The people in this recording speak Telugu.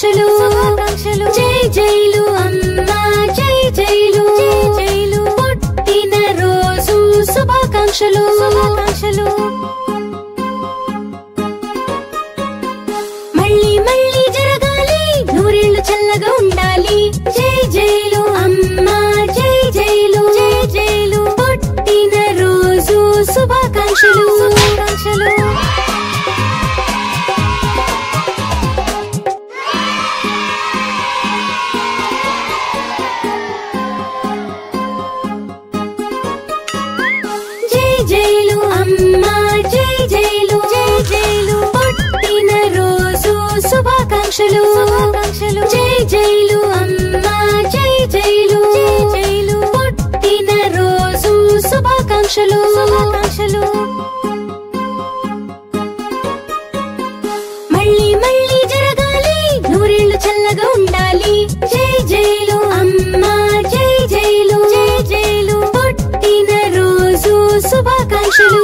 శుభాకాంక్షలు జై జైలు అమ్మా జై జైలు పుట్టిన రోజు శుభాకాంక్షలు మళ్ళీ మళ్ళీ జరగాలి నూరేళ్లు చల్లగా ఉండాలి జై జైలు అమ్మా జై జైలు పుట్టిన రోజు శుభాకాంక్షలు జై జైలు అమ్మా జై జైలు పుట్టిన రోజు శుభాకాంక్షలు జై జైలు అమ్మా జై జైలు పుట్టిన రోజు శుభాకాంక్షలు మళ్ళీ మళ్ళీ జరగాలి నూరేళ్లు చల్లగా ఉండాలి జై జైలు అమ్మా జై జైలు పుట్టిన రోజు శుభాకాంక్షలు